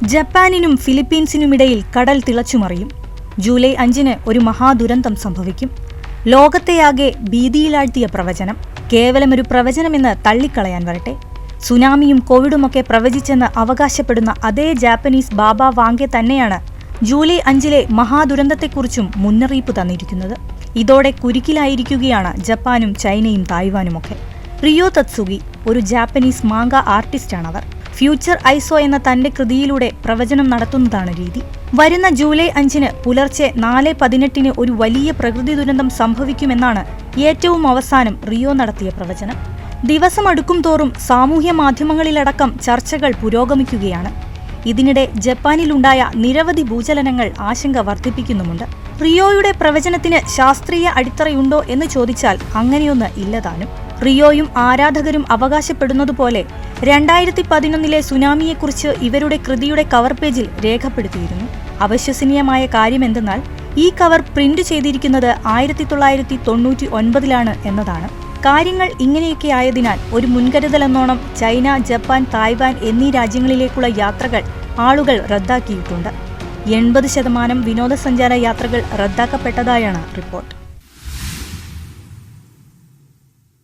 ജപ്പാനിനും ഫിലിപ്പീൻസിനുമിടയിൽ കടൽ തിളച്ചുമറിയും. ജൂലൈ 5 ഒരു മഹാദുരന്തം സംഭവിക്കും. ലോകത്തെയാകെ ഭീതിയിലാഴ്ത്തിയ പ്രവചനം കേവലമൊരു പ്രവചനമെന്ന് തള്ളിക്കളയാൻ വരട്ടെ. സുനാമിയും കോവിഡുമൊക്കെ പ്രവചിച്ചെന്ന് അവകാശപ്പെടുന്ന അതേ ജാപ്പനീസ് ബാബ വാങ്കെ തന്നെയാണ് ജൂലൈ 5 മഹാദുരന്തത്തെക്കുറിച്ചും മുന്നറിയിപ്പ് തന്നിരിക്കുന്നത്. ഇതോടെ കുരുക്കിലായിരിക്കുകയാണ് ജപ്പാനും ചൈനയും തായ്വാനുമൊക്കെ. റിയോ തത്സുഗി ഒരു ജാപ്പനീസ് മാങ്ക ആർട്ടിസ്റ്റാണവർ. ഫ്യൂച്ചർ ഐസോ എന്ന തന്റെ കൃതിയിലൂടെ പ്രവചനം നടത്തുന്നതാണ് രീതി. വരുന്ന ജൂലൈ 5 പുലർച്ചെ 4:18 ഒരു വലിയ പ്രകൃതി ദുരന്തം സംഭവിക്കുമെന്നാണ് ഏറ്റവും അവസാനം റിയോ നടത്തിയ പ്രവചനം. ദിവസം അടുക്കും തോറും സാമൂഹ്യ മാധ്യമങ്ങളിലടക്കം ചർച്ചകൾ പുരോഗമിക്കുകയാണ്. ഇതിനിടെ ജപ്പാനിലുണ്ടായ നിരവധി ഭൂചലനങ്ങൾ ആശങ്ക വർദ്ധിപ്പിക്കുന്നുമുണ്ട്. റിയോയുടെ പ്രവചനത്തിന് ശാസ്ത്രീയ അടിത്തറയുണ്ടോ എന്ന് ചോദിച്ചാൽ അങ്ങനെയൊന്ന് ഇല്ലതാനും. റിയോയും ആരാധകരും അവകാശപ്പെടുന്നതുപോലെ 2011 സുനാമിയെക്കുറിച്ച് ഇവരുടെ കൃതിയുടെ കവർ പേജിൽ രേഖപ്പെടുത്തിയിരുന്നു. അവിശ്വസനീയമായ കാര്യമെന്തെന്നാൽ ഈ കവർ പ്രിന്റ് ചെയ്തിരിക്കുന്നത് 1999 എന്നതാണ്. കാര്യങ്ങൾ ഇങ്ങനെയൊക്കെ ആയതിനാൽ ഒരു മുൻകരുതലെന്നോണം ചൈന, ജപ്പാൻ, തായ്വാൻ എന്നീ രാജ്യങ്ങളിലേക്കുള്ള യാത്രകൾ ആളുകൾ റദ്ദാക്കിയിട്ടുണ്ട്. 80% വിനോദസഞ്ചാര യാത്രകൾ റദ്ദാക്കപ്പെട്ടതായാണ് റിപ്പോർട്ട്.